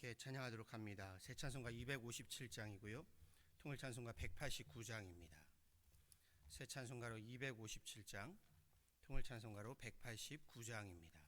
함께 찬양하도록 합니다. 새 찬송가 257장이고요. 통일 찬송가 189장입니다. 새 찬송가로 257장, 통일 찬송가로 189장입니다.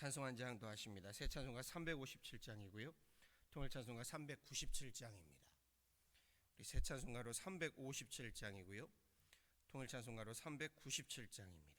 찬송 한 장 더 하십니다. 새 찬송가 357장이고요. 통일 찬송가 397장입니다. 새 찬송가로 357장이고요. 통일 찬송가로 397장입니다.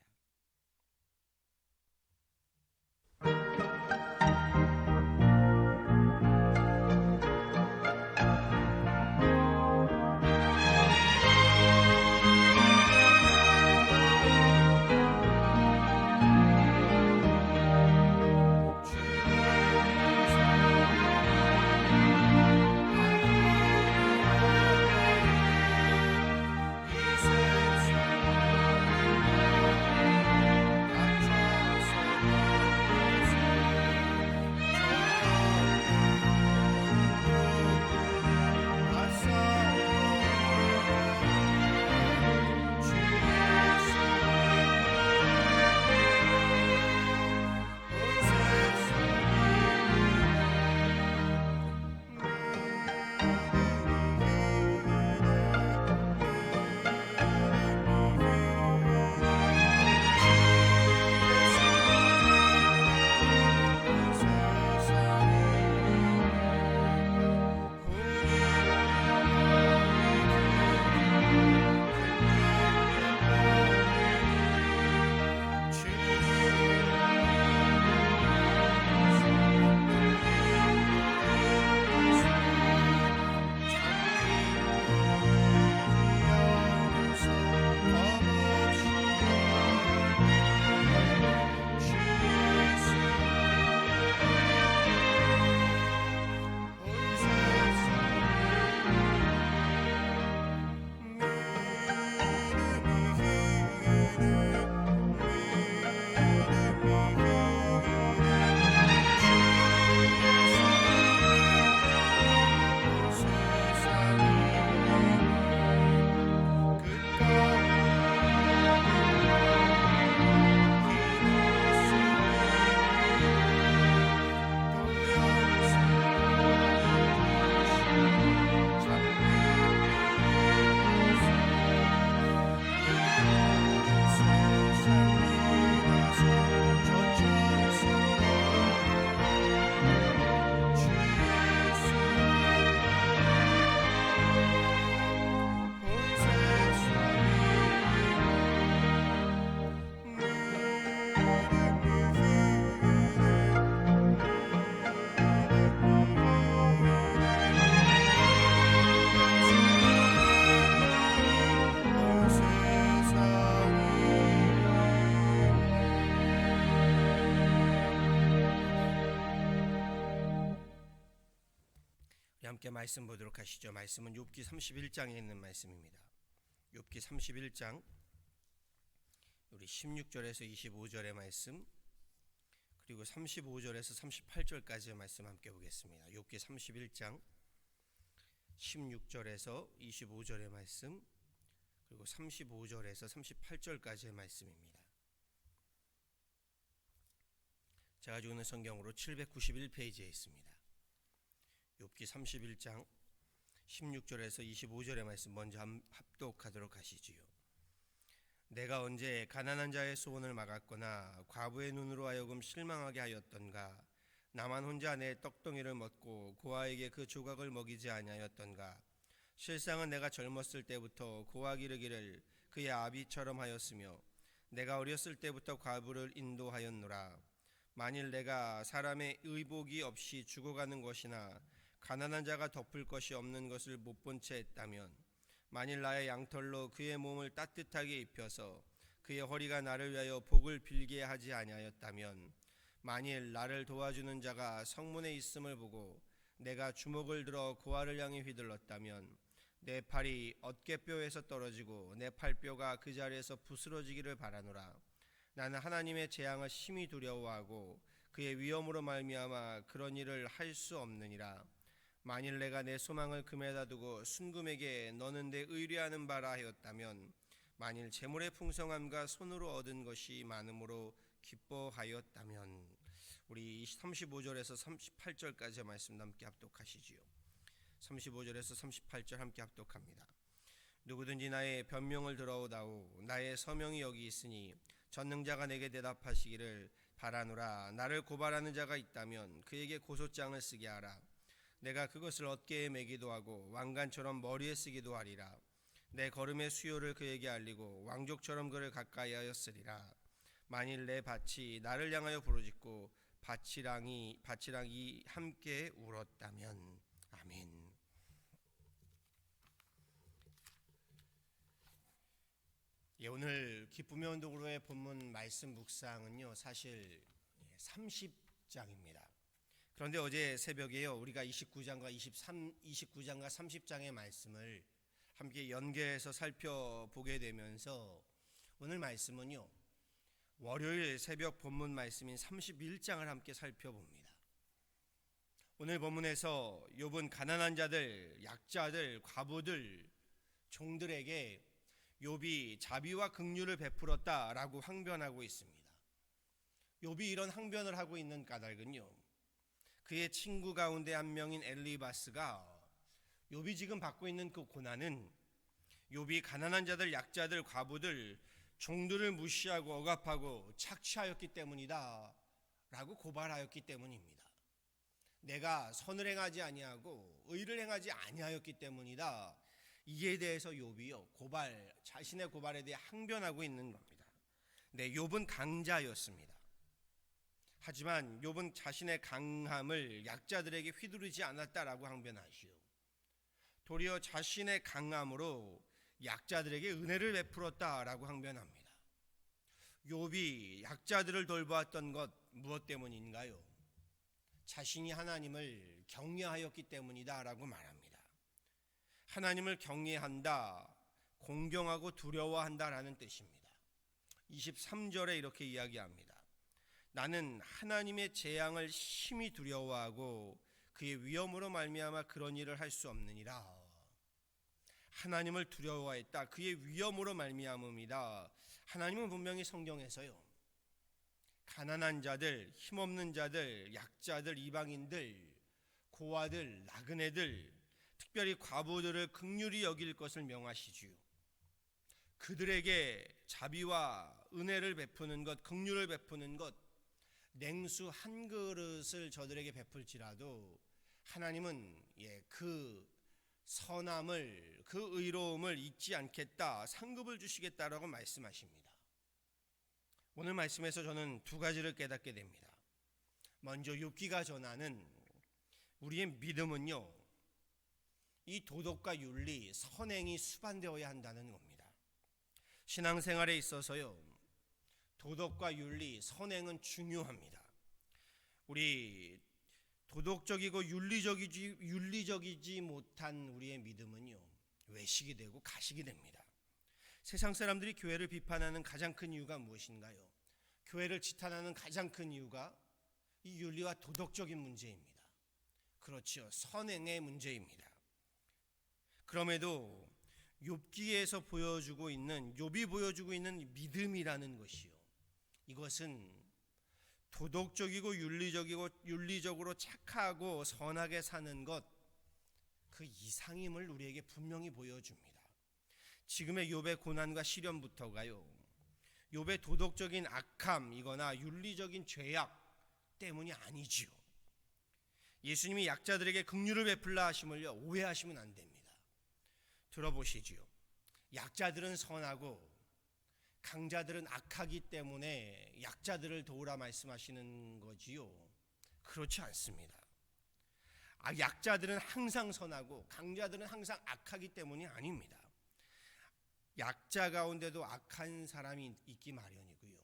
함께 말씀 보도록 하시죠. 말씀은 욥기 31장에 있는 말씀입니다. 욥기 31장 우리 16절에서 25절의 말씀, 그리고 35절에서 38절까지의 말씀 함께 보겠습니다. 욥기 31장 16절에서 25절의 말씀, 그리고 35절에서 38절까지의 말씀입니다. 제가 가지고 있는 성경으로 791페이지에 있습니다. 욥기 31장 16절에서 25절의 말씀 먼저 합독하도록 하시지요. 내가 언제 가난한 자의 소원을 막았거나 과부의 눈으로 하여금 실망하게 하였던가. 나만 혼자 내 떡덩이를 먹고 고아에게 그 조각을 먹이지 아니하였던가. 실상은 내가 젊었을 때부터 고아가 이르기를 그의 아비처럼 하였으며 내가 어렸을 때부터 과부를 인도하였노라. 만일 내가 사람의 의복이 없이 죽어가는 것이나 가난한 자가 덮을 것이 없는 것을 못 본 채 했다면, 만일 나의 양털로 그의 몸을 따뜻하게 입혀서 그의 허리가 나를 위하여 복을 빌게 하지 아니하였다면, 만일 나를 도와주는 자가 성문에 있음을 보고 내가 주먹을 들어 고아를 향해 휘둘렀다면, 내 팔이 어깨뼈에서 떨어지고 내 팔뼈가 그 자리에서 부스러지기를 바라노라. 나는 하나님의 재앙을 심히 두려워하고 그의 위엄으로 말미암아 그런 일을 할 수 없느니라. 만일 내가 내 소망을 금에다 두고 순금에게 너는 내 의뢰하는 바라 하였다면, 만일 재물의 풍성함과 손으로 얻은 것이 많음으로 기뻐하였다면. 우리 35절에서 38절까지의 말씀 함께 합독하시지요. 35절에서 38절 함께 합독합니다. 누구든지 나의 변명을 들어오다오. 나의 서명이 여기 있으니 전능자가 내게 대답하시기를 바라노라. 나를 고발하는 자가 있다면 그에게 고소장을 쓰게 하라. 내가 그것을 어깨에 매기도 하고 왕관처럼 머리에 쓰기도 하리라. 내 걸음의 수요를 그에게 알리고 왕족처럼 그를 가까이 하였으리라. 만일 내 밭이 나를 향하여 부르짖고 밭이랑이 함께 울었다면. 아멘. 오늘 기쁨의 언덕으로의 본문 말씀 묵상은요, 사실 30장입니다. 그런데 어제 새벽에요, 우리가 29장과 30장의 말씀을 함께 연계해서 살펴보게 되면서 오늘 말씀은요, 월요일 새벽 본문 말씀인 31장을 함께 살펴봅니다. 오늘 본문에서 욥은 가난한 자들, 약자들, 과부들, 종들에게 욥이 자비와 긍휼을 베풀었다라고 항변하고 있습니다. 욥이 이런 항변을 하고 있는 까닭은요, 그의 친구 가운데 한 명인 엘리바스가 욥이 지금 받고 있는 그 고난은 욥이 가난한 자들, 약자들, 과부들, 종들을 무시하고 억압하고 착취하였기 때문이다 라고 고발하였기 때문입니다. 내가 선을 행하지 아니하고 의를 행하지 아니하였기 때문이다. 이에 대해서 욥이요, 자신의 고발에 대해 항변하고 있는 겁니다. 네, 욥은 강자였습니다. 하지만 욥은 자신의 강함을 약자들에게 휘두르지 않았다라고 항변하시오. 도리어 자신의 강함으로 약자들에게 은혜를 베풀었다라고 항변합니다. 욥이 약자들을 돌보았던 것 무엇 때문인가요? 자신이 하나님을 경외하였기 때문이다라고 말합니다. 하나님을 경외한다, 공경하고 두려워한다라는 뜻입니다. 23절에 이렇게 이야기합니다. 나는 하나님의 재앙을 심히 두려워하고 그의 위엄으로 말미암아 그런 일을 할 수 없느니라. 하나님을 두려워했다, 그의 위엄으로 말미암음이다. 하나님은 분명히 성경에서요, 가난한 자들, 힘없는 자들, 약자들, 이방인들, 고아들, 나그네들, 특별히 과부들을 긍휼히 여길 것을 명하시지요. 그들에게 자비와 은혜를 베푸는 것, 긍휼을 베푸는 것, 냉수 한 그릇을 저들에게 베풀지라도 하나님은 그 선함을, 그 의로움을 잊지 않겠다, 상급을 주시겠다라고 말씀하십니다. 오늘 말씀에서 저는 두 가지를 깨닫게 됩니다. 먼저 욥기가 전하는 우리의 믿음은요, 이 도덕과 윤리, 선행이 수반되어야 한다는 겁니다. 신앙생활에 있어서요, 도덕과 윤리, 선행은 중요합니다. 우리 도덕적이고 윤리적이지 못한 우리의 믿음은요, 외식이 되고 가식이 됩니다. 세상 사람들이 교회를 비판하는 가장 큰 이유가 무엇인가요? 교회를 지탄하는 가장 큰 이유가 이 윤리와 도덕적인 문제입니다. 그렇죠. 선행의 문제입니다. 그럼에도 욥기에서 욥이 보여주고 있는 믿음이라는 것이요, 이것은 도덕적이고 윤리적으로 착하고 선하게 사는 것, 그 이상임을 우리에게 분명히 보여줍니다. 지금의 욥의 고난과 시련부터가요, 욥의 도덕적인 악함이거나 윤리적인 죄악 때문이 아니지요. 예수님이 약자들에게 긍휼을 베풀라 하심을요, 오해하시면 안 됩니다. 들어보시지요. 약자들은 선하고 강자들은 악하기 때문에 약자들을 도우라 말씀하시는 거지요. 그렇지 않습니다. 약자들은 항상 선하고 강자들은 항상 악하기 때문이 아닙니다. 약자 가운데도 악한 사람이 있기 마련이고요,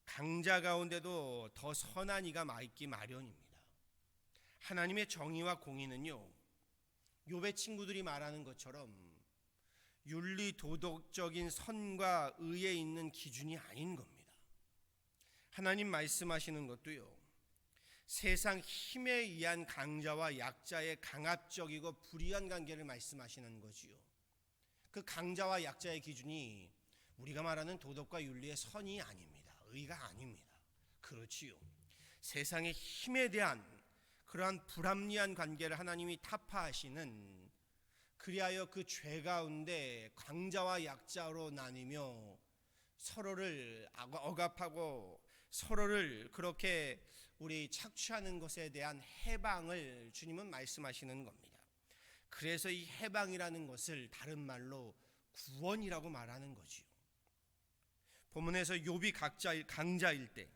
강자 가운데도 더 선한 이가 있기 마련입니다. 하나님의 정의와 공의는요, 욥의 친구들이 말하는 것처럼 윤리 도덕적인 선과 의에 있는 기준이 아닌 겁니다. 하나님 말씀하시는 것도요, 세상 힘에 의한 강자와 약자의 강압적이고 불의한 관계를 말씀하시는 거지요. 그 강자와 약자의 기준이 우리가 말하는 도덕과 윤리의 선이 아닙니다. 의가 아닙니다. 그렇지요. 세상의 힘에 대한 그러한 불합리한 관계를 하나님이 타파하시는, 그리하여 그 죄 가운데 강자와 약자로 나뉘며 서로를 억압하고 서로를 그렇게 우리 착취하는 것에 대한 해방을 주님은 말씀하시는 겁니다. 그래서 이 해방이라는 것을 다른 말로 구원이라고 말하는 거지요. 본문에서 욥이 강자일 때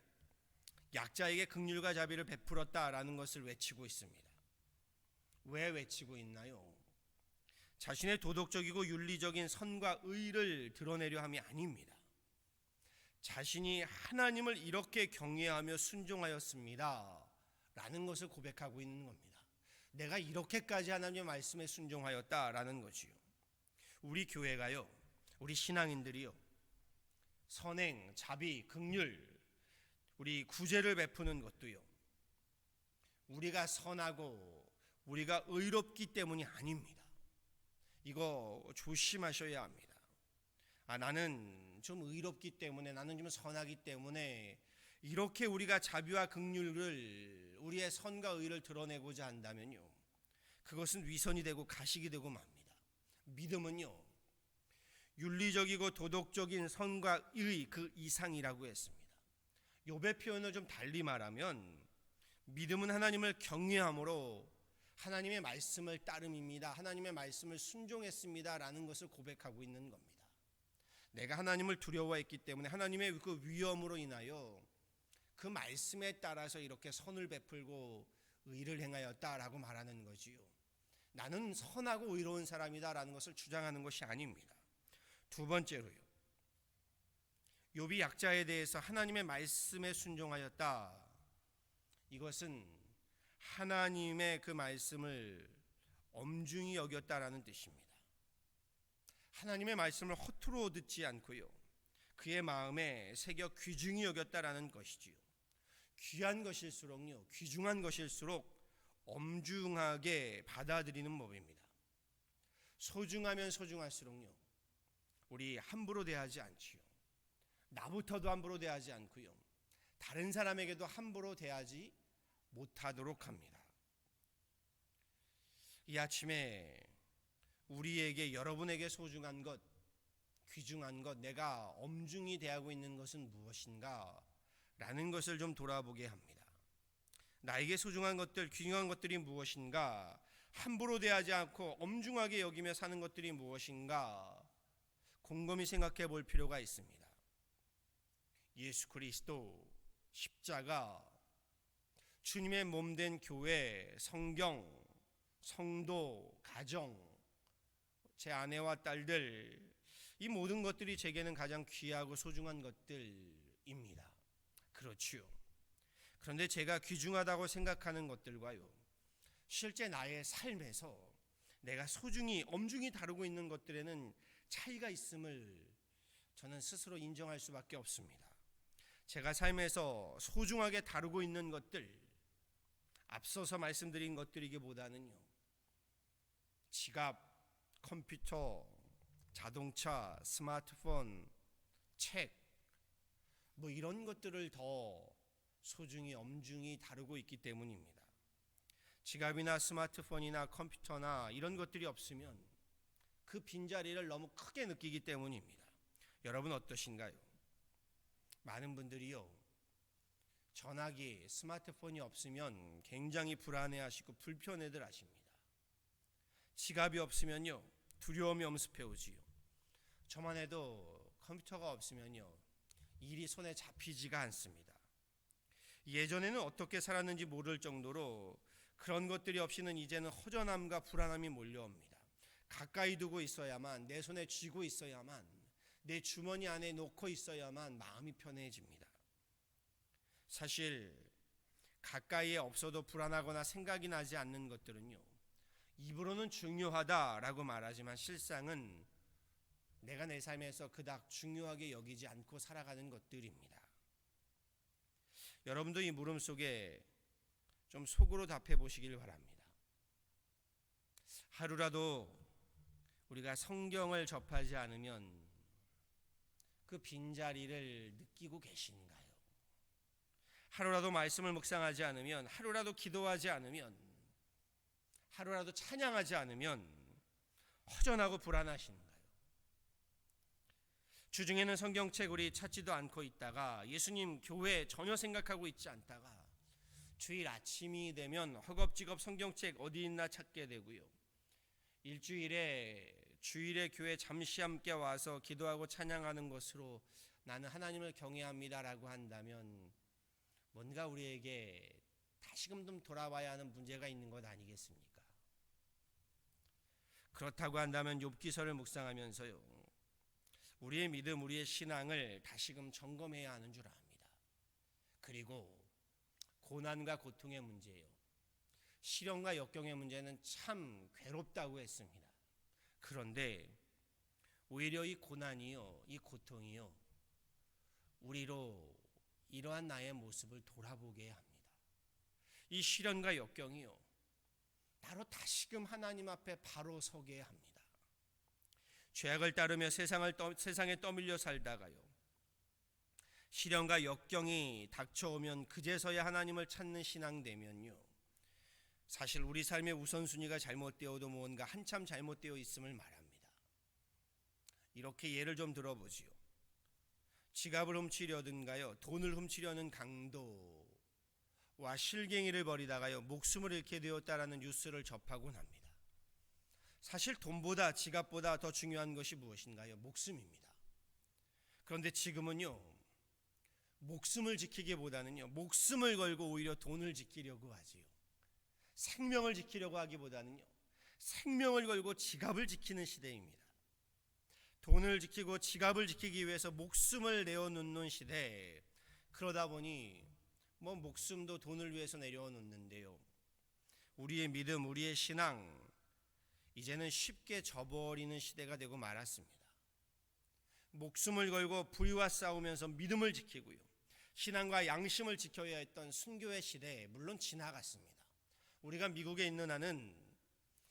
약자에게 긍휼과 자비를 베풀었다라는 것을 외치고 있습니다. 왜 외치고 있나요? 자신의 도덕적이고 윤리적인 선과 의를 드러내려 함이 아닙니다. 자신이 하나님을 이렇게 경외하며 순종하였습니다 라는 것을 고백하고 있는 겁니다. 내가 이렇게까지 하나님의 말씀에 순종하였다라는 것이요. 우리 교회가요, 우리 신앙인들이요, 선행, 자비, 긍휼, 우리 구제를 베푸는 것도요, 우리가 선하고 우리가 의롭기 때문이 아닙니다. 이거 조심하셔야 합니다. 나는 좀 의롭기 때문에, 나는 좀 선하기 때문에 이렇게 우리가 자비와 긍휼을, 우리의 선과 의를 드러내고자 한다면요, 그것은 위선이 되고 가식이 되고 맙니다. 믿음은요, 윤리적이고 도덕적인 선과 의 그 이상이라고 했습니다. 욥의 표현을 좀 달리 말하면 믿음은 하나님을 경외함으로 하나님의 말씀을 따름입니다. 하나님의 말씀을 순종했습니다 라는 것을 고백하고 있는 겁니다. 내가 하나님을 두려워했기 때문에 하나님의 그 위엄으로 인하여 그 말씀에 따라서 이렇게 선을 베풀고 의를 행하였다라고 말하는 거지요. 나는 선하고 의로운 사람이다라는 것을 주장하는 것이 아닙니다. 두 번째로요, 욥이 약자에 대해서 하나님의 말씀에 순종하였다, 이것은 하나님의 그 말씀을 엄중히 여겼다라는 뜻입니다. 하나님의 말씀을 허투루 듣지 않고요, 그의 마음에 새겨 귀중히 여겼다라는 것이지요. 귀한 것일수록요, 귀중한 것일수록 엄중하게 받아들이는 법입니다. 소중하면 소중할수록요, 우리 함부로 대하지 않지요. 나부터도 함부로 대하지 않고요, 다른 사람에게도 함부로 대하지 못하도록 합니다. 이 아침에 우리에게, 여러분에게 소중한 것, 귀중한 것, 내가 엄중히 대하고 있는 것은 무엇인가 라는 것을 좀 돌아보게 합니다. 나에게 소중한 것들, 귀중한 것들이 무엇인가, 함부로 대하지 않고 엄중하게 여기며 사는 것들이 무엇인가 곰곰이 생각해 볼 필요가 있습니다. 예수 그리스도, 십자가, 주님의 몸된 교회, 성경, 성도, 가정, 제 아내와 딸들, 이 모든 것들이 제게는 가장 귀하고 소중한 것들입니다. 그렇지요. 그런데 제가 귀중하다고 생각하는 것들과요, 실제 나의 삶에서 내가 소중히 엄중히 다루고 있는 것들에는 차이가 있음을 저는 스스로 인정할 수밖에 없습니다. 제가 삶에서 소중하게 다루고 있는 것들, 앞서서 말씀드린 것들이기보다는요, 지갑, 컴퓨터, 자동차, 스마트폰, 책, 이런 것들을 더 소중히 엄중히 다루고 있기 때문입니다. 지갑이나 스마트폰이나 컴퓨터나 이런 것들이 없으면 그 빈자리를 너무 크게 느끼기 때문입니다. 여러분 어떠신가요? 많은 분들이요, 전화기, 스마트폰이 없으면 굉장히 불안해하시고 불편해들 하십니다. 지갑이 없으면요, 두려움이 엄습해 오지요. 저만 해도 컴퓨터가 없으면요, 일이 손에 잡히지가 않습니다. 예전에는 어떻게 살았는지 모를 정도로 그런 것들이 없이는 이제는 허전함과 불안함이 몰려옵니다. 가까이 두고 있어야만, 내 손에 쥐고 있어야만, 내 주머니 안에 놓고 있어야만 마음이 편해집니다. 사실 가까이에 없어도 불안하거나 생각이 나지 않는 것들은요, 입으로는 중요하다라고 말하지만 실상은 내가 내 삶에서 그닥 중요하게 여기지 않고 살아가는 것들입니다. 여러분도 이 물음 속에 좀 속으로 답해 보시길 바랍니다. 하루라도 우리가 성경을 접하지 않으면 그 빈자리를 느끼고 계신가요? 하루라도 말씀을 묵상하지 않으면, 하루라도 기도하지 않으면, 하루라도 찬양하지 않으면 허전하고 불안하신가요? 주중에는 성경책 우리 찾지도 않고 있다가, 예수님 교회 전혀 생각하고 있지 않다가 주일 아침이 되면 허겁지겁 성경책 어디 있나 찾게 되고요, 주일에 교회 잠시 함께 와서 기도하고 찬양하는 것으로 나는 하나님을 경외합니다라고 한다면 뭔가 우리에게 다시금 좀 돌아봐야 하는 문제가 있는 것 아니겠습니까? 그렇다고 한다면 욥기서를 묵상하면서요, 우리의 믿음, 우리의 신앙을 다시금 점검해야 하는 줄 압니다. 그리고 고난과 고통의 문제요, 시련과 역경의 문제는 참 괴롭다고 했습니다. 그런데 오히려 이 고난이요, 이 고통이요, 우리로 이러한 나의 모습을 돌아보게 합니다. 이 시련과 역경이요, 나로 다시금 하나님 앞에 바로 서게 합니다. 죄악을 따르며 세상에 떠밀려 살다가요, 시련과 역경이 닥쳐오면 그제서야 하나님을 찾는 신앙 되면요, 사실 우리 삶의 우선순위가 잘못되어도 무언가 한참 잘못되어 있음을 말합니다. 이렇게 예를 좀 들어보지요. 지갑을 훔치려든가요, 돈을 훔치려는 강도와 실갱이를 벌이다가요, 목숨을 잃게 되었다라는 뉴스를 접하곤 합니다. 사실 돈보다, 지갑보다 더 중요한 것이 무엇인가요? 목숨입니다. 그런데 지금은요, 목숨을 지키기보다는요, 목숨을 걸고 오히려 돈을 지키려고 하지요. 생명을 지키려고 하기보다는요, 생명을 걸고 지갑을 지키는 시대입니다. 돈을 지키고 지갑을 지키기 위해서 목숨을 내어놓는 시대. 그러다 보니 목숨도 돈을 위해서 내려놓는데요, 우리의 믿음, 우리의 신앙 이제는 쉽게 저버리는 시대가 되고 말았습니다. 목숨을 걸고 불의와 싸우면서 믿음을 지키고요, 신앙과 양심을 지켜야 했던 순교의 시대 물론 지나갔습니다. 우리가 미국에 있는 한은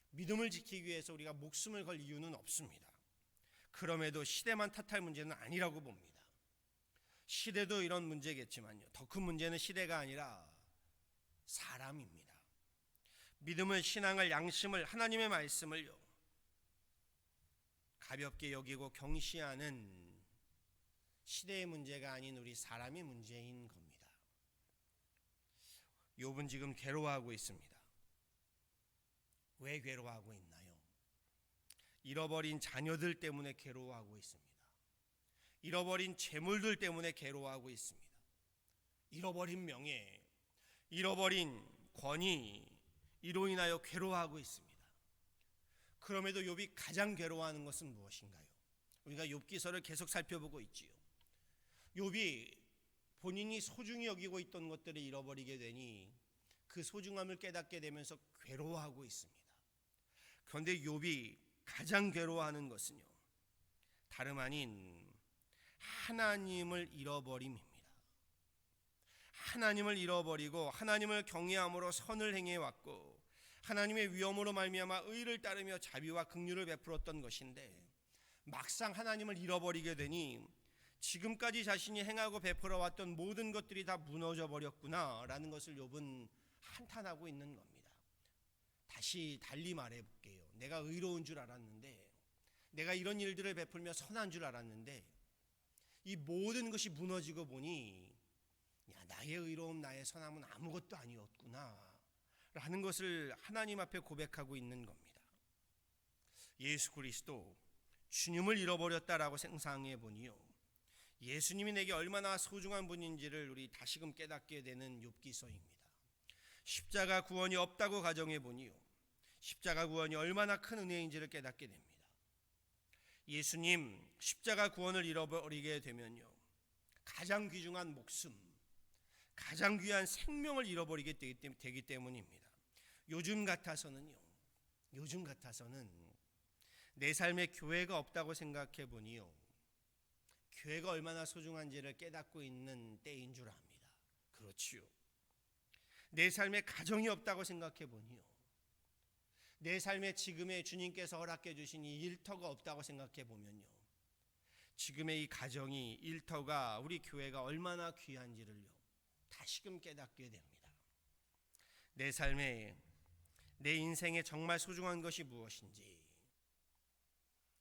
믿음을 지키기 위해서 우리가 목숨을 걸 이유는 없습니다. 그럼에도 시대만 탓할 문제는 아니라고 봅니다. 시대도 이런 문제겠지만요, 더 큰 문제는 시대가 아니라 사람입니다. 믿음을, 신앙을, 양심을, 하나님의 말씀을요, 가볍게 여기고 경시하는 시대의 문제가 아닌 우리 사람의 문제인 겁니다. 욥은 지금 괴로워하고 있습니다. 왜 괴로워하고 있나요? 잃어버린 자녀들 때문에 괴로워하고 있습니다. 잃어버린 재물들 때문에 괴로워하고 있습니다. 잃어버린 명예, 잃어버린 권위, 이로 인하여 괴로워하고 있습니다. 그럼에도 욥이 가장 괴로워하는 것은 무엇인가요? 우리가 욥기서를 계속 살펴보고 있지요. 욥이 본인이 소중히 여기고 있던 것들을 잃어버리게 되니 그 소중함을 깨닫게 되면서 괴로워하고 있습니다. 그런데 욥이 가장 괴로워하는 것은요, 다름 아닌 하나님을 잃어버림입니다. 하나님을 잃어버리고 하나님을 경외함으로 선을 행해왔고 하나님의 위엄으로 말미암아 의를 따르며 자비와 긍휼을 베풀었던 것인데, 막상 하나님을 잃어버리게 되니 지금까지 자신이 행하고 베풀어왔던 모든 것들이 다 무너져 버렸구나라는 것을 욥은 한탄하고 있는 겁니다. 다시 달리 말해볼게요. 내가 의로운 줄 알았는데, 내가 이런 일들을 베풀며 선한 줄 알았는데, 이 모든 것이 무너지고 보니 나의 의로움, 나의 선함은 아무것도 아니었구나 라는 것을 하나님 앞에 고백하고 있는 겁니다. 예수 그리스도, 주님을 잃어버렸다라고 생각해 보니요, 예수님이 내게 얼마나 소중한 분인지를 우리 다시금 깨닫게 되는 욥기서입니다. 십자가 구원이 없다고 가정해 보니요, 십자가 구원이 얼마나 큰 은혜인지를 깨닫게 됩니다. 예수님 십자가 구원을 잃어버리게 되면요, 가장 귀중한 목숨, 가장 귀한 생명을 잃어버리게 되기 때문입니다. 요즘 같아서는 내 삶에 교회가 없다고 생각해 보니요, 교회가 얼마나 소중한지를 깨닫고 있는 때인 줄 압니다. 그렇지요. 내 삶에 가정이 없다고 생각해 보니요, 내 삶에 지금의 주님께서 허락해 주신 이 일터가 없다고 생각해 보면요, 지금의 이 가정이, 일터가, 우리 교회가 얼마나 귀한지를요 다시금 깨닫게 됩니다. 내 삶에, 내 인생에 정말 소중한 것이 무엇인지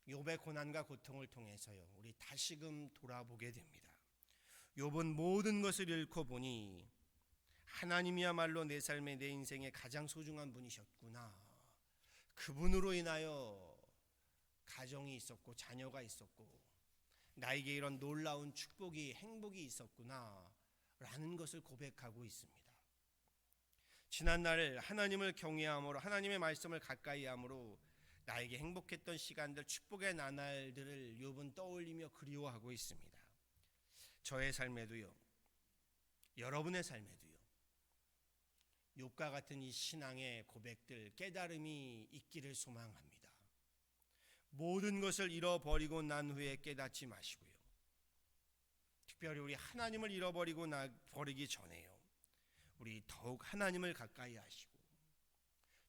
욥의 고난과 고통을 통해서요 우리 다시금 돌아보게 됩니다. 욥은 모든 것을 잃고 보니 하나님이야말로 내 삶에, 내 인생에 가장 소중한 분이셨구나, 그분으로 인하여 가정이 있었고 자녀가 있었고 나에게 이런 놀라운 축복이, 행복이 있었구나 라는 것을 고백하고 있습니다. 지난날 하나님을 경외함으로, 하나님의 말씀을 가까이 함으로 나에게 행복했던 시간들, 축복의 나날들을 욥은 떠올리며 그리워하고 있습니다. 저의 삶에도요, 여러분의 삶에도요, 욥과 같은 이 신앙의 고백들, 깨달음이 있기를 소망합니다. 모든 것을 잃어버리고 난 후에 깨닫지 마시고요, 특별히 우리 하나님을 잃어버리고 버리기 전에요, 우리 더욱 하나님을 가까이 하시고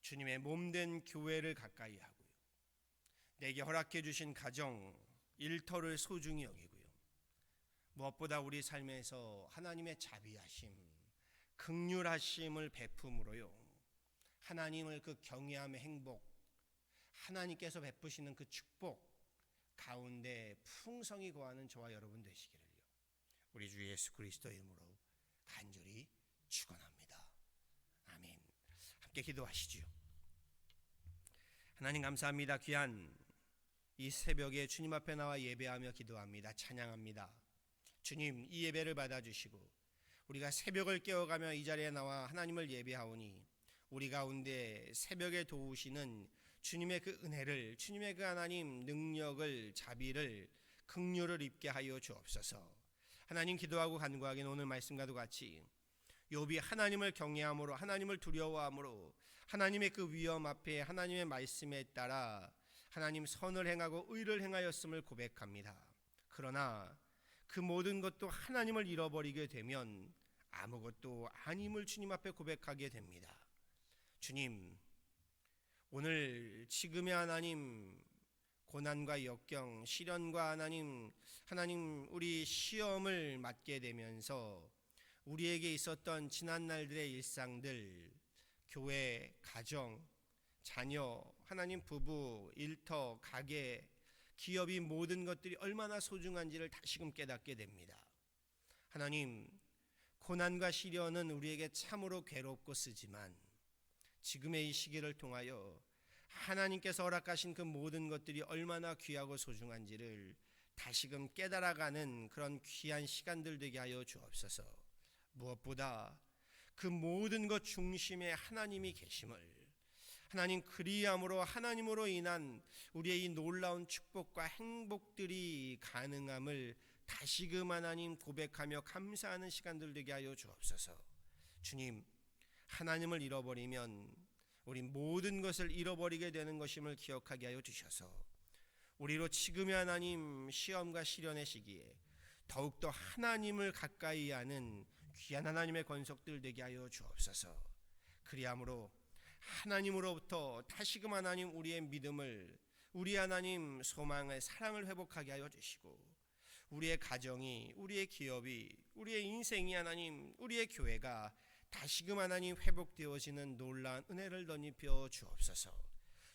주님의 몸된 교회를 가까이 하고요, 내게 허락해 주신 가정, 일터를 소중히 여기고요, 무엇보다 우리 삶에서 하나님의 자비하심, 긍휼하심을 베품으로요, 하나님을 그 경외함의 행복, 하나님께서 베푸시는 그 축복 가운데 풍성히 거하는 저와 여러분 되시기를요 우리 주 예수 그리스도의 이름으로 간절히 축원합니다. 아멘. 함께 기도하시지요. 하나님 감사합니다. 귀한 이 새벽에 주님 앞에 나와 예배하며 기도합니다. 찬양합니다. 주님, 이 예배를 받아주시고 우리가 새벽을 깨어가며 이 자리에 나와 하나님을 예배하오니 우리 가운데 새벽에 도우시는 주님의 그 은혜를, 주님의 그 하나님 능력을, 자비를, 긍휼을 입게 하여 주옵소서. 하나님, 기도하고 간구하기는 오늘 말씀과도 같이 욥이 하나님을 경외함으로, 하나님을 두려워함으로, 하나님의 그 위엄 앞에 하나님의 말씀에 따라 하나님 선을 행하고 의를 행하였음을 고백합니다. 그러나 그 모든 것도 하나님을 잃어버리게 되면 아무것도 아님을 주님 앞에 고백하게 됩니다. 주님, 오늘 지금의 하나님 고난과 역경, 시련과 하나님 우리 시험을 맞게 되면서 우리에게 있었던 지난날들의 일상들, 교회, 가정, 자녀, 하나님 부부, 일터, 가게, 기업이, 모든 것들이 얼마나 소중한지를 다시금 깨닫게 됩니다. 하나님, 고난과 시련은 우리에게 참으로 괴롭고 쓰지만 지금의 이 시기를 통하여 하나님께서 허락하신 그 모든 것들이 얼마나 귀하고 소중한지를 다시금 깨달아가는 그런 귀한 시간들 되게 하여 주옵소서. 무엇보다 그 모든 것 중심에 하나님이 계심을, 하나님 그리함으로, 하나님으로 인한 우리의 이 놀라운 축복과 행복들이 가능함을 다시금 하나님 고백하며 감사하는 시간들 되게 하여 주옵소서. 주님, 하나님을 잃어버리면 우리 모든 것을 잃어버리게 되는 것임을 기억하게 하여 주셔서 우리로 지금의 하나님 시험과 시련의 시기에 더욱더 하나님을 가까이 하는 귀한 하나님의 권속들 되게 하여 주옵소서. 그리함으로 하나님으로부터 다시금 하나님 우리의 믿음을, 우리 하나님 소망의 사랑을 회복하게 하여 주시고 우리의 가정이, 우리의 기업이, 우리의 인생이 하나님, 우리의 교회가 다시금 하나님 회복되어지는 놀라운 은혜를 덧입혀 주옵소서.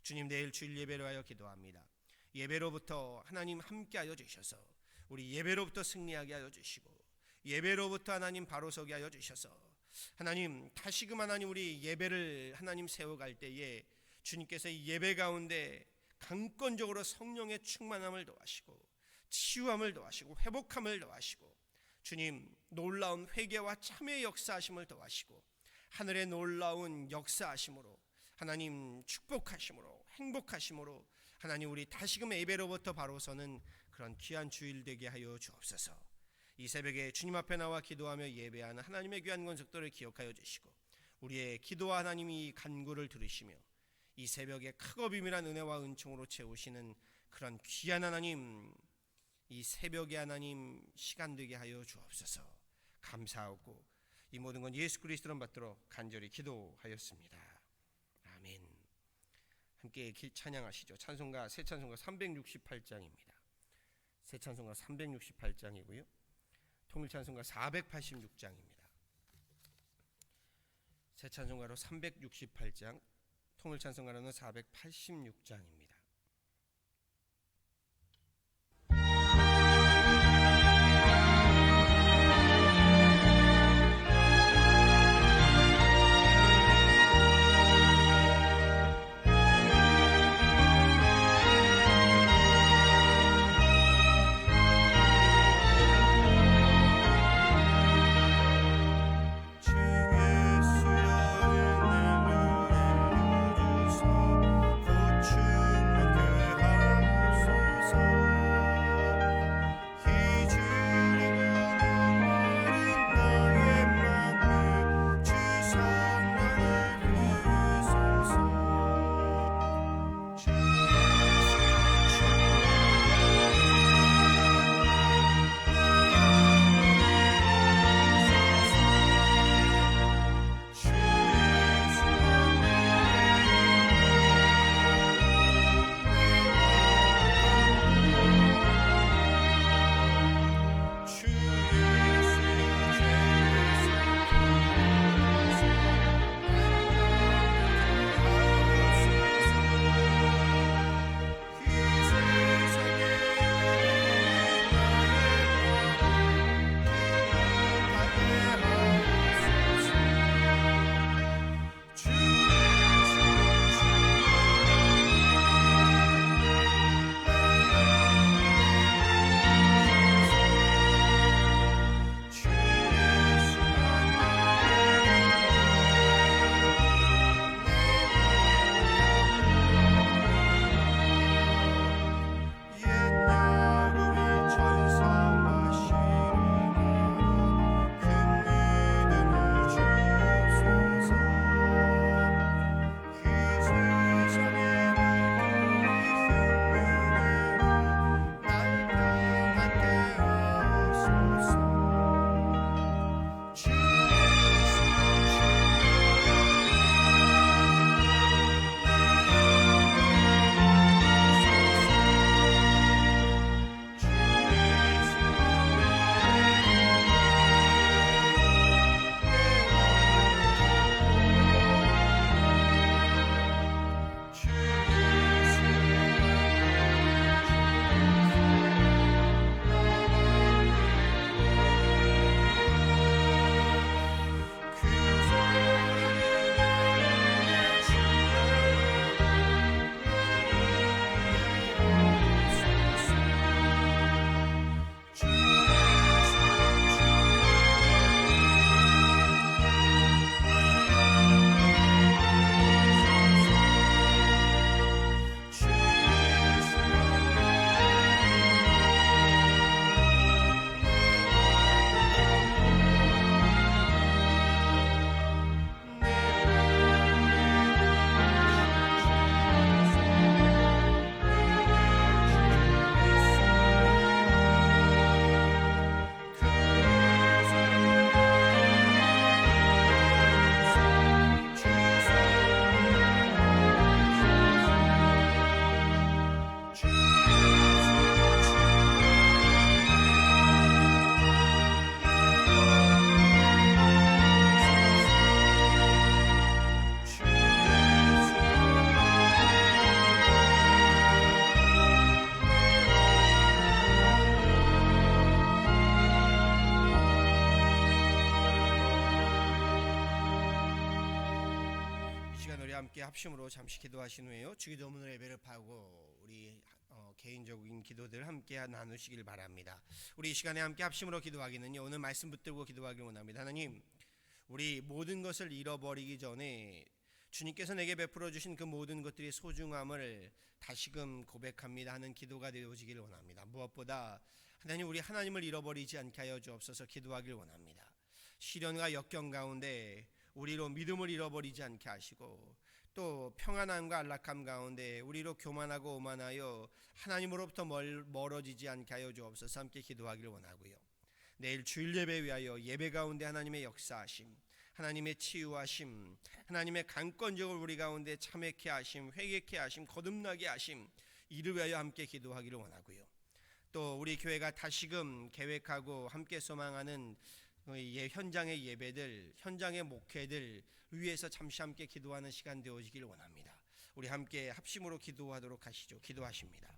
주님, 내일 주일 예배로 하여 기도합니다. 예배로부터 하나님 함께하여 주셔서 우리 예배로부터 승리하게 하여 주시고 예배로부터 하나님 바로 서게 하여 주셔서 하나님 다시금 하나님 우리 예배를 하나님 세워갈 때에 주님께서 이 예배 가운데 강권적으로 성령의 충만함을 더하시고 치유함을 더하시고 회복함을 더하시고 주님 놀라운 회개와 참회의 역사하심을 더하시고 하늘의 놀라운 역사하심으로 하나님 축복하심으로 행복하심으로 하나님 우리 다시금 예배로부터 바로 서는 그런 귀한 주일 되게 하여 주옵소서. 이 새벽에 주님 앞에 나와 기도하며 예배하는 하나님의 귀한 권속들을 기억하여 주시고 우리의 기도와 하나님이 간구를 들으시며 이 새벽에 크고 비밀한 은혜와 은총으로 채우시는 그런 귀한 하나님, 이 새벽에 하나님 시간 되게 하여 주옵소서. 감사하고 이 모든 건 예수 그리스도를 받들어 간절히 기도하였습니다. 아멘. 함께 찬양하시죠. 찬송가 새 찬송가 368장입니다. 새 찬송가 368장이고요. 통일 찬송가 486장입니다. 새 찬송가로 368장, 통일 찬송가로는 486장입니다. 주 함께 합심으로 잠시 기도하신 후에요, 주기도문으로 예배를 하고 우리 개인적인 기도들 함께 나누시길 바랍니다. 우리 이 시간에 함께 합심으로 기도하기는요, 오늘 말씀 붙들고 기도하기를 원합니다. 하나님, 우리 모든 것을 잃어버리기 전에 주님께서 내게 베풀어 주신 그 모든 것들이 소중함을 다시금 고백합니다 하는 기도가 되어지기를 원합니다. 무엇보다 하나님, 우리 하나님을 잃어버리지 않게 하여 주옵소서 기도하길 원합니다. 시련과 역경 가운데 우리로 믿음을 잃어버리지 않게 하시고, 또 평안함과 안락함 가운데 우리로 교만하고 오만하여 하나님으로부터 멀어지지 않게 하여 주옵소서 함께 기도하기를 원하고요. 내일 주일 예배 위하여 예배 가운데 하나님의 역사하심, 하나님의 치유하심, 하나님의 강권적으로 우리 가운데 참회케 하심, 회개케 하심, 거듭나게 하심, 이를 위하여 함께 기도하기를 원하고요. 또 우리 교회가 다시금 계획하고 함께 소망하는 현장의 예배들, 현장의 목회들 위해서 잠시 함께 기도하는 시간 되어지기를 원합니다. 우리 함께 합심으로 기도하도록 하시죠. 기도하십니다.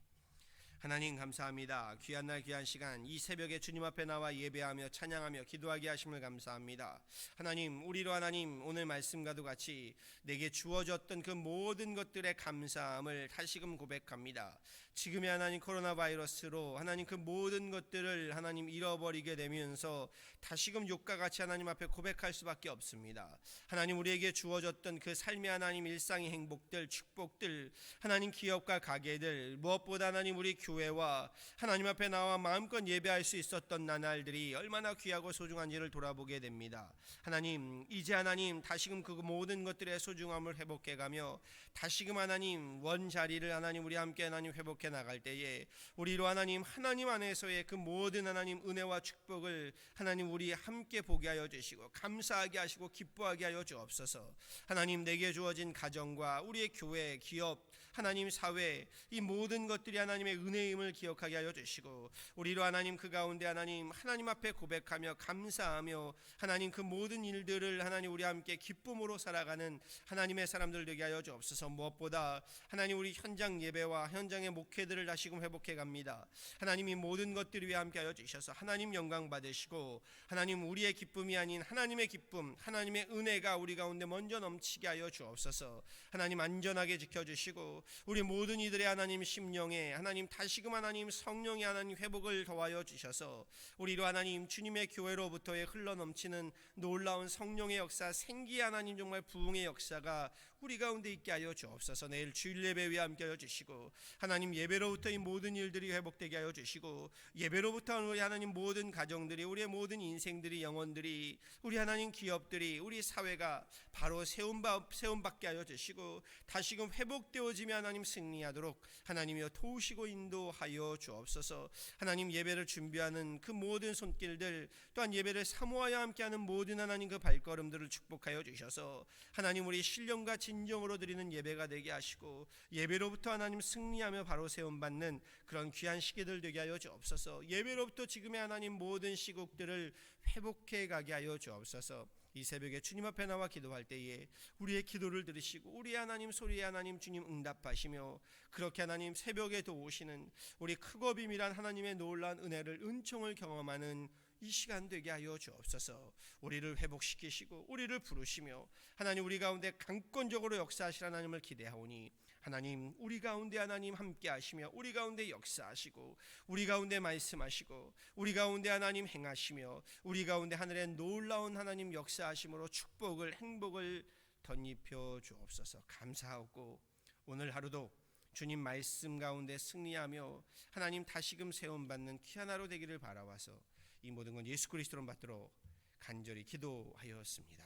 하나님 감사합니다. 귀한 날 귀한 시간 이 새벽에 주님 앞에 나와 예배하며 찬양하며 기도하게 하심을 감사합니다. 하나님, 우리로 하나님 오늘 말씀과도 같이 내게 주어졌던 그 모든 것들의 감사함을 다시금 고백합니다. 지금의 하나님 코로나 바이러스로 하나님 그 모든 것들을 하나님 잃어버리게 되면서 다시금 욕과 같이 하나님 앞에 고백할 수밖에 없습니다. 하나님, 우리에게 주어졌던 그 삶의 하나님 일상의 행복들, 축복들, 하나님 기업과 가게들, 무엇보다 하나님 우리 교회와 하나님 앞에 나와 마음껏 예배할 수 있었던 나날들이 얼마나 귀하고 소중한지를 돌아보게 됩니다. 하나님, 이제 하나님 다시금 그 모든 것들의 소중함을 회복해가며 다시금 하나님 원자리를 하나님 우리 함께 하나님 회복해 나갈 때에 우리로 하나님 안에서의 그 모든 하나님 은혜와 축복을 하나님 우리 함께 보게 하여 주시고 감사하게 하시고 기뻐하게 하여 주옵소서. 하나님, 내게 주어진 가정과 우리의 교회, 기업, 하나님 사회, 이 모든 것들이 하나님의 은혜임을 기억하게 하여 주시고 우리로 하나님 그 가운데 하나님 앞에 고백하며 감사하며 하나님 그 모든 일들을 하나님 우리 함께 기쁨으로 살아가는 하나님의 사람들 되게 하여 주옵소서. 무엇보다 하나님 우리 현장 예배와 현장의 목회들을 다시금 회복해 갑니다. 하나님, 이 모든 것들을 위해 함께 하여 주셔서 하나님 영광 받으시고 하나님 우리의 기쁨이 아닌 하나님의 기쁨, 하나님의 은혜가 우리 가운데 먼저 넘치게 하여 주옵소서. 하나님, 안전하게 지켜주시고 우리 모든 이들의 하나님 심령에 하나님 다시금 하나님 성령의 하나님 회복을 더하여 주셔서 우리로 하나님 주님의 교회로부터의 흘러넘치는 놀라운 성령의 역사, 생기 하나님 정말 부흥의 역사가 우리 가운데 있게 하여 주옵소서. 내일 주일 예배 위에 함께 하여 주시고 하나님 예배로부터 이 모든 일들이 회복되게 하여 주시고 예배로부터 우리 하나님 모든 가정들이, 우리의 모든 인생들이, 영혼들이, 우리 하나님 기업들이, 우리 사회가 바로 세움받게 하여 주시고 다시금 회복되어지며 하나님 승리하도록 하나님이여 도우시고 인도하여 주옵소서. 하나님, 예배를 준비하는 그 모든 손길들, 또한 예배를 사모하여 함께하는 모든 하나님 그 발걸음들을 축복하여 주셔서 하나님 우리 신령과 진정으로 드리는 예배가 되게 하시고 예배로부터 하나님 승리하며 바로 세움받는 그런 귀한 시기들 되게 하여 주옵소서. 예배로부터 지금의 하나님 모든 시국들을 회복해 가게 하여 주옵소서. 이 새벽에 주님 앞에 나와 기도할 때에 우리의 기도를 들으시고 우리 하나님 소리에 하나님 주님 응답하시며 그렇게 하나님 새벽에 도우시는 우리 크고 비밀한 하나님의 놀라운 은혜를, 은총을 경험하는 이 시간 되게 하여 주옵소서. 우리를 회복시키시고 우리를 부르시며 하나님 우리 가운데 강권적으로 역사하실 하나님을 기대하오니 하나님 우리 가운데 하나님 함께 하시며 우리 가운데 역사하시고 우리 가운데 말씀하시고 우리 가운데 하나님 행하시며 우리 가운데 하늘의 놀라운 하나님 역사하심으로 축복을, 행복을 덧입혀 주옵소서. 감사하고 오늘 하루도 주님 말씀 가운데 승리하며 하나님 다시금 세움받는 귀한 하루 되기를 바라와서 이 모든 건 예수 그리스도로 받도록 간절히 기도하였습니다.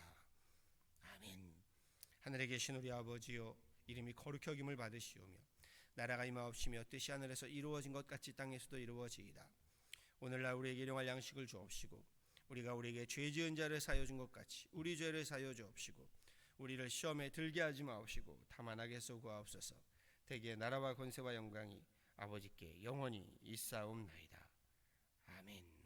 아멘. 하늘에 계신 우리 아버지여, 이름이 거룩히 여김을 받으시오며 나라가 임하옵시며 뜻이 하늘에서 이루어진 것 같이 땅에서도 이루어지이다. 오늘날 우리에게 일용할 양식을 주옵시고 우리가 우리에게 죄 지은 자를 사하여 준 것 같이 우리 죄를 사하여 주옵시고 우리를 시험에 들게 하지 마옵시고 다만 악에서 구하옵소서. 대개 나라와 권세와 영광이 아버지께 영원히 있사옵나이다. 아멘.